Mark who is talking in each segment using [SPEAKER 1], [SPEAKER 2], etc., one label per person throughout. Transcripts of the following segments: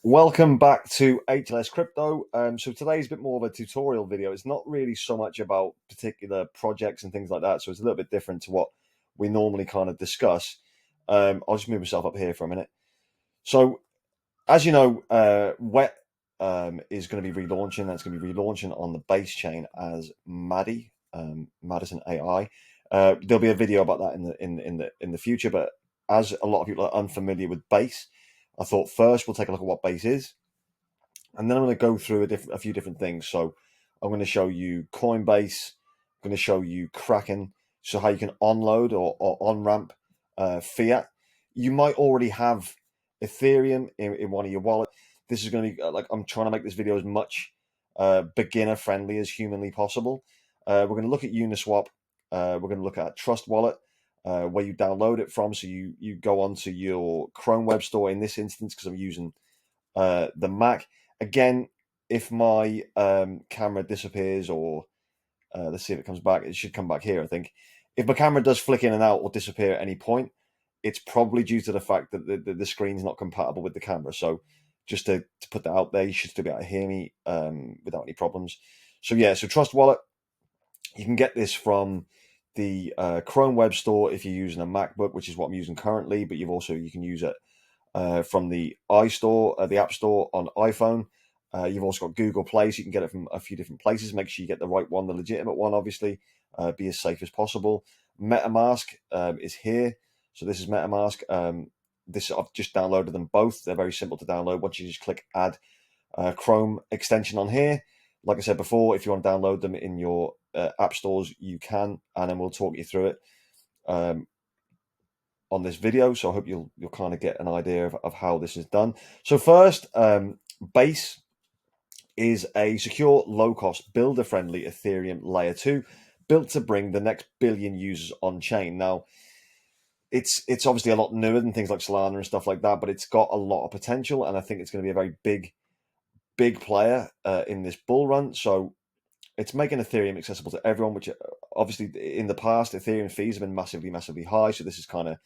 [SPEAKER 1] Welcome back to HLS Crypto. So today's a bit more of a tutorial video. It's not really so much about particular projects and things like that. So it's a little bit different to what we normally kind of discuss. I'll just move myself up here for a minute. So as you know, Wet is going to be relaunching. That's going to be relaunching on the base chain as Maddie, Madison AI. There'll be a video about that in the future. But as a lot of people are unfamiliar with Base, I thought first we'll take a look at what Base is, and then I'm going to go through a few different things. So I'm going to show you Coinbase. I'm going to show you Kraken. So how you can onload or on ramp fiat. You might already have Ethereum in one of your wallets. This is going to be like, I'm trying to make this video as much beginner friendly as humanly possible. We're going to look at Uniswap. We're going to look at Trust Wallet, where you download it from. So you go onto your Chrome web store in this instance, because I'm using the Mac. Again, if my camera disappears, or let's see if it comes back. It should come back here, I think. If my camera does flick in and out or disappear at any point, it's probably due to the fact that the screen's not compatible with the camera. So just to put that out there, you should still be able to hear me without any problems. So yeah, so Trust Wallet, you can get this from the Chrome web store if you're using a MacBook, which is what I'm using currently. But you can use it from the iStore, the App Store on iPhone. You've also got Google Play, so you can get it from a few different places. Make sure you get the right one, the legitimate one, obviously. Be as safe as possible. MetaMask is here. So this is MetaMask. This I've just downloaded them both. They're very simple to download. Once you just click Add Chrome extension on here. Like I said before, if you want to download them in your app stores, you can, and then we'll talk you through it on this video. So I hope you'll kind of get an idea of how this is done. So first, Base is a secure, low-cost, builder-friendly Ethereum Layer 2 built to bring the next billion users on-chain. Now, it's obviously a lot newer than things like Solana and stuff like that, but it's got a lot of potential, and I think it's going to be a very big player in this bull run. So it's making Ethereum accessible to everyone, which obviously in the past, Ethereum fees have been massively high. So this is kind of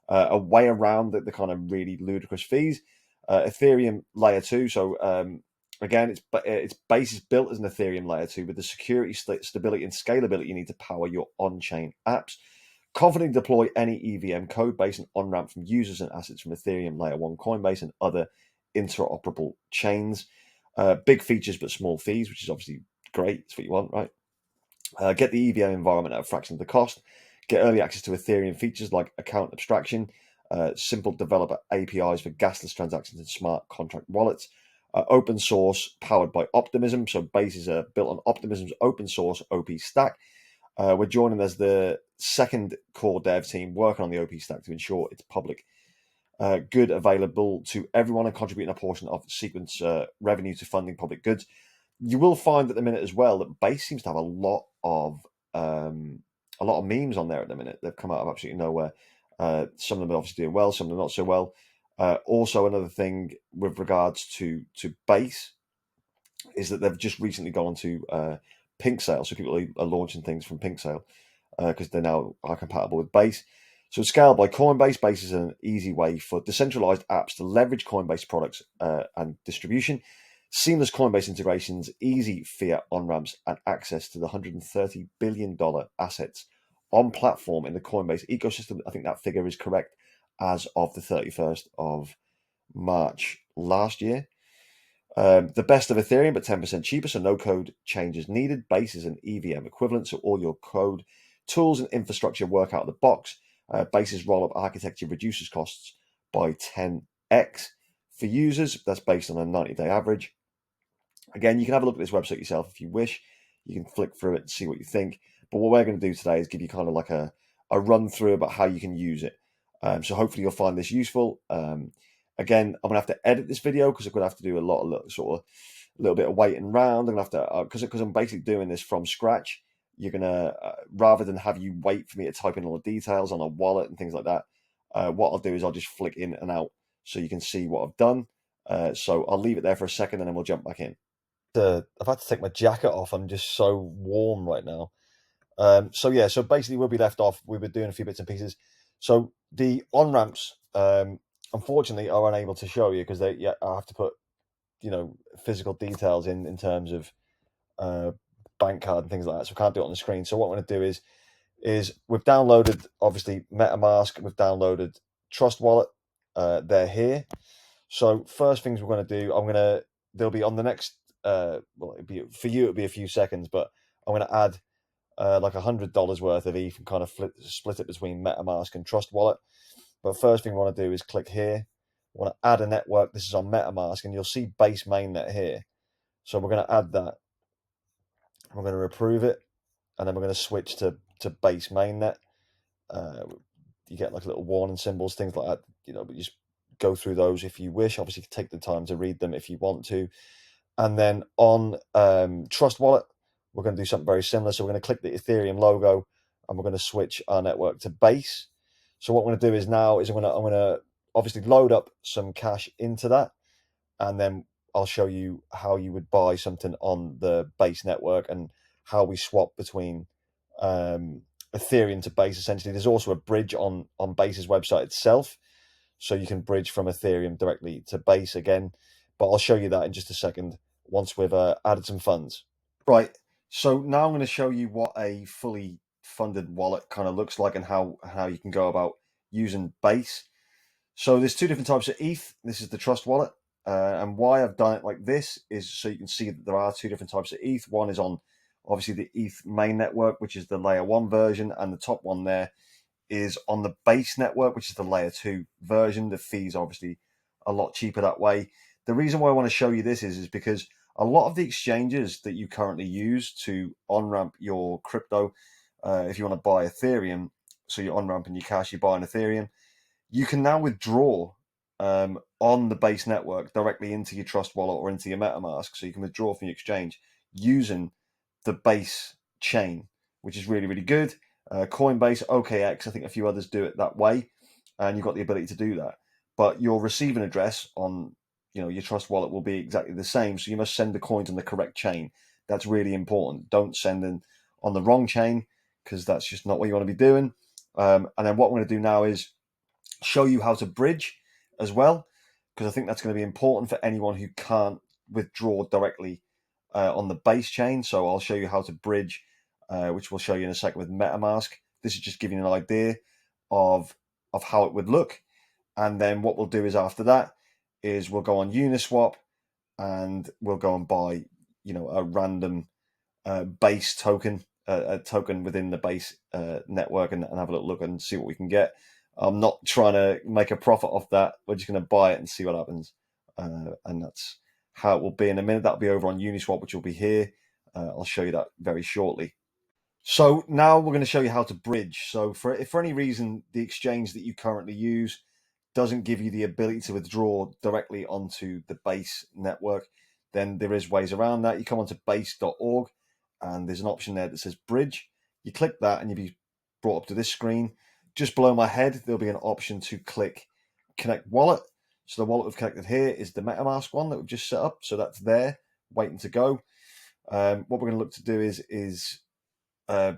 [SPEAKER 1] a way around the kind of really ludicrous fees. Ethereum Layer 2. So again, its base is built as an Ethereum Layer 2 with the security, stability, and scalability you need to power your on-chain apps. Confidently deploy any EVM code base and on-ramp from users and assets from Ethereum Layer 1, Coinbase, and other interoperable chains. Big features but small fees, which is obviously great. It's what you want, right? Get the EVM environment at a fraction of the cost. Get early access to Ethereum features like account abstraction, simple developer APIs for gasless transactions and smart contract wallets. Open source powered by Optimism. So Base is built on Optimism's open source OP stack. We're joining as the second core dev team working on the OP stack to ensure it's public good available to everyone and contributing a portion of Sequence revenue to funding public goods. You will find at the minute as well that Base seems to have a lot of memes on there at the minute. They've come out of absolutely nowhere. Some of them are obviously doing well, some of them not so well. Also, another thing with regards to Base is that they've just recently gone on to Pink Sale, so people are launching things from Pink Sale because they now are compatible with Base. So scaled by Coinbase. Base is an easy way for decentralized apps to leverage Coinbase products and distribution. Seamless Coinbase integrations, easy fiat on-ramps, and access to the $130 billion assets on platform in the Coinbase ecosystem. I think that figure is correct as of the 31st of March last year. The best of Ethereum, but 10% cheaper, so no code changes needed. Base is an EVM equivalent, so all your code, tools, and infrastructure work out of the box. Base's roll-up architecture reduces costs by 10x for users. That's based on a 90-day average. Again, you can have a look at this website yourself if you wish. You can flick through it and see what you think. But what we're going to do today is give you kind of like a run through about how you can use it. So hopefully you'll find this useful. Again, I'm going to have to edit this video because I'm going to have to do a little bit of waiting around. I'm going to have to, because I'm basically doing this from scratch. You're going to, rather than have you wait for me to type in all the details on a wallet and things like that, what I'll do is I'll just flick in and out so you can see what I've done. So I'll leave it there for a second and then we'll jump back in. I've had to take my jacket off. I'm just so warm right now. So basically where we left off, we were doing a few bits and pieces. So the on ramps, unfortunately, are unable to show you because I have to put physical details in terms of bank card and things like that, so we can't do it on the screen. So what I'm going to do is we've downloaded obviously MetaMask, we've downloaded Trust Wallet. They're here. So first things we're going to do, they'll be on the next. For you it'll be a few seconds, but I'm going to add like $100 worth of ETH and kind of split it between MetaMask and Trust Wallet. But first thing we want to do is click here. We want to add a network. This is on MetaMask, and you'll see base mainnet here. So we're going to add that. We're going to approve it, and then we're going to switch to base mainnet. You get like little warning symbols, things like that. But you just go through those if you wish. Obviously, take the time to read them if you want to. And then on Trust Wallet, we're going to do something very similar. So we're going to click the Ethereum logo, and we're going to switch our network to base. So what I'm going to do is I'm going to obviously load up some cash into that, and then I'll show you how you would buy something on the base network and how we swap between Ethereum to base. Essentially, there's also a bridge on Base's website itself, so you can bridge from Ethereum directly to base again. But I'll show you that in just a second once we've added some funds. Right. So now I'm going to show you what a fully funded wallet kind of looks like and how you can go about using Base. So there's two different types of ETH. This is the Trust Wallet. And why I've done it like this is so you can see that there are two different types of ETH. One is on obviously the ETH main network, which is the layer 1 version, and the top one there is on the base network, which is the layer 2 version. The fees are obviously a lot cheaper that way. The reason why I want to show you this is because a lot of the exchanges that you currently use to on-ramp your crypto, if you want to buy Ethereum, so you're on-ramping your cash, you're buying Ethereum, you can now withdraw on the base network directly into your Trust Wallet or into your MetaMask. So you can withdraw from your exchange using the base chain, which is really, really good. Coinbase, OKX, I think a few others do it that way, and you've got the ability to do that. But your receiving address on your Trust Wallet will be exactly the same. So you must send the coins on the correct chain. That's really important. Don't send them on the wrong chain, because that's just not what you want to be doing. And then what we're going to do now is show you how to bridge as well, because I think that's going to be important for anyone who can't withdraw directly on the base chain. So I'll show you how to bridge, which we'll show you in a second with MetaMask. This is just giving you an idea of how it would look. And then what we'll do is after that is we'll go on Uniswap and we'll go and buy, a random base token, a token within the base network, and have a little look and see what we can get. I'm not trying to make a profit off that. We're just going to buy it and see what happens. And that's how it will be in a minute. That'll be over on Uniswap, which will be here. I'll show you that very shortly. So now we're going to show you how to bridge. So if for any reason the exchange that you currently use doesn't give you the ability to withdraw directly onto the base network, then there is ways around that. You come onto base.org and there's an option there that says bridge. You click that and you'll be brought up to this screen. Just below my head, there'll be an option to click connect wallet. So the wallet we've connected here is the MetaMask one that we've just set up. So that's there, waiting to go. What we're going to look to do is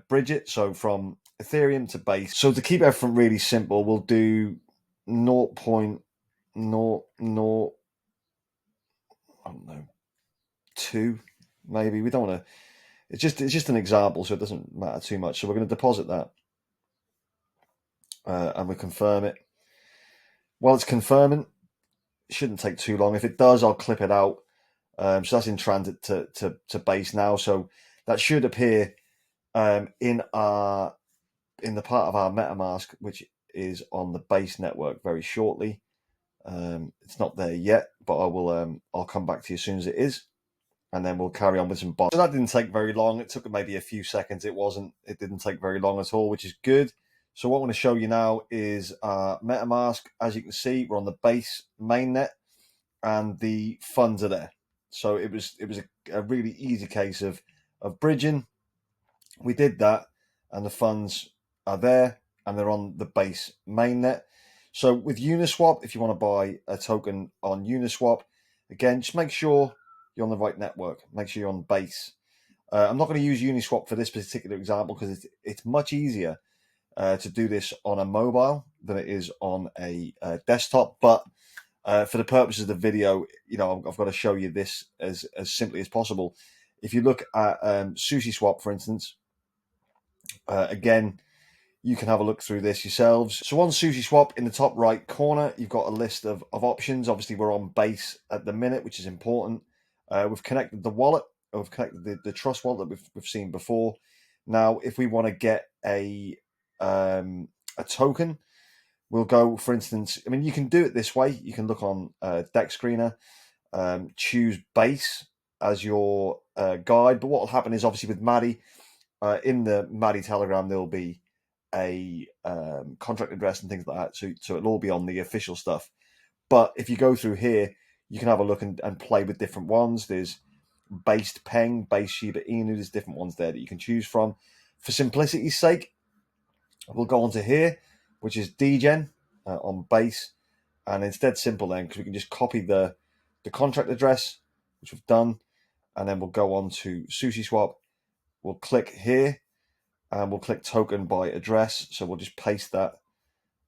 [SPEAKER 1] bridge it. So from Ethereum to base. So to keep everything really simple, we'll do 0.00, I don't know, 2 maybe. We don't want to. It's just an example, so it doesn't matter too much. So we're going to deposit that, and we confirm it. While it's confirming, it shouldn't take too long. If it does, I'll clip it out. So that's in transit to base now. So that should appear in the part of our MetaMask, which is on the base network very shortly. It's not there yet, but I will. I'll come back to you as soon as it is, and then we'll carry on with some buying. So that didn't take very long. It took maybe a few seconds. It didn't take very long at all, which is good. So what I'm going to show you now is MetaMask. As you can see, we're on the base mainnet, and the funds are there. So it was a really easy case of bridging. We did that, and the funds are there, and they're on the base mainnet. So with Uniswap, if you want to buy a token on Uniswap, again, just make sure you're on the right network. Make sure you're on base. I'm not going to use Uniswap for this particular example because it's much easier to do this on a mobile than it is on a desktop. But For the purposes of the video, I've got to show you this as simply as possible. If you look at SushiSwap, for instance, again, you can have a look through this yourselves. So on SushiSwap, in the top right corner, you've got a list of options. Obviously, we're on base at the minute, which is important. We've connected the wallet. We've connected the Trust wallet that we've seen before. Now, if we want to get a token, we'll go, for instance, I mean, you can do it this way. You can look on Deck Screener, choose base as your guide. But what will happen is, obviously, with Maddie, in the Maddie Telegram, there'll be a contract address and things like that. So it'll all be on the official stuff. But if you go through here, you can have a look and play with different ones. There's based Peng, base Shiba Inu. There's different ones there that you can choose from. For simplicity's sake, we'll go on to here, which is Degen on base. And it's dead simple then, because we can just copy the contract address, which we've done. And then we'll go on to SushiSwap. We'll click here, and we'll click token by address. So we'll just paste that.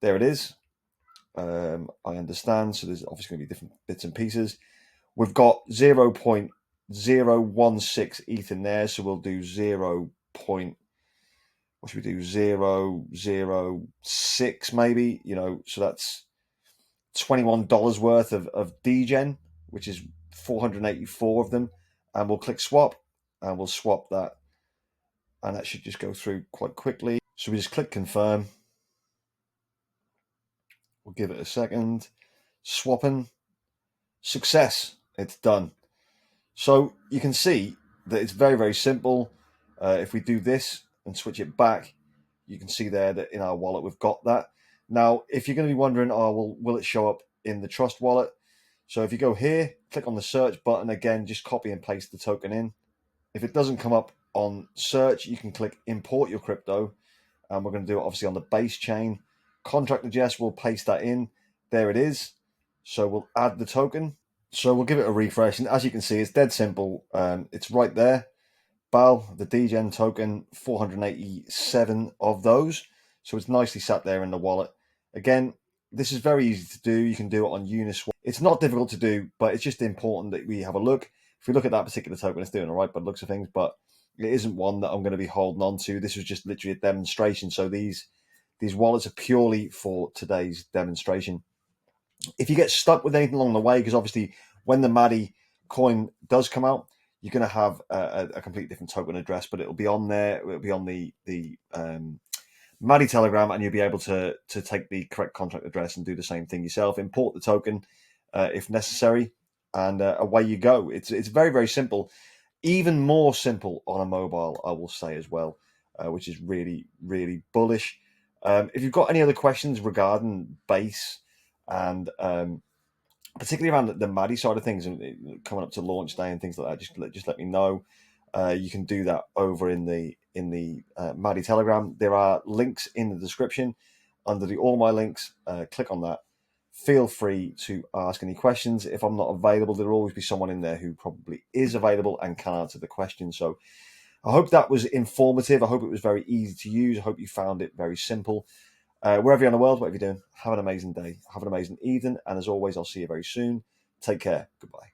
[SPEAKER 1] There it is. I understand. So there's obviously going to be different bits and pieces. We've got 0.016 ETH in there. So we'll do 0.006 maybe, so that's $21 worth of Degen, which is 484 of them. And we'll click swap, and we'll swap that. And that should just go through quite quickly. So we just click confirm. We'll give it a second. Swapping. Success. It's done. So you can see that it's very, very simple. If we do this and switch it back, you can see there that in our wallet we've got that. Now, if you're going to be wondering, will it show up in the Trust wallet? So if you go here, click on the search button again, just copy and paste the token in. If it doesn't come up on search, you can click import your crypto, and we're going to do it obviously on the base chain. Contract address, we'll paste that in. There it is. So we'll add the token. So we'll give it a refresh, and as you can see, it's dead simple. It's right there. BAL, the Degen token, 487 of those. So it's nicely sat there in the wallet. Again, this is very easy to do. You can do it on Uniswap. It's not difficult to do, but it's just important that we have a look. If we look at that particular token, it's doing all right by the looks of things, but it isn't one that I'm going to be holding on to. This was just literally a demonstration. So these wallets are purely for today's demonstration. If you get stuck with anything along the way, because obviously when the Maddie coin does come out, you're going to have a completely different token address, but it'll be on there. It'll be on the Maddie Telegram, and you'll be able to take the correct contract address and do the same thing yourself. Import the token if necessary, and away you go. It's very, very simple. Even more simple on a mobile, I will say as well, which is really, really bullish. If you've got any other questions regarding base and particularly around the Maddie side of things and coming up to launch day and things like that, just let me know. You can do that over in the Maddie Telegram. There are links in the description under the all my links. Click on that. Feel free to ask any questions. If I'm not available, there'll always be someone in there who probably is available and can answer the question. So I hope that was informative. I hope it was very easy to use. I hope you found it very simple. Wherever you're in the world, whatever you're doing, have an amazing day. Have an amazing evening. And as always, I'll see you very soon. Take care. Goodbye.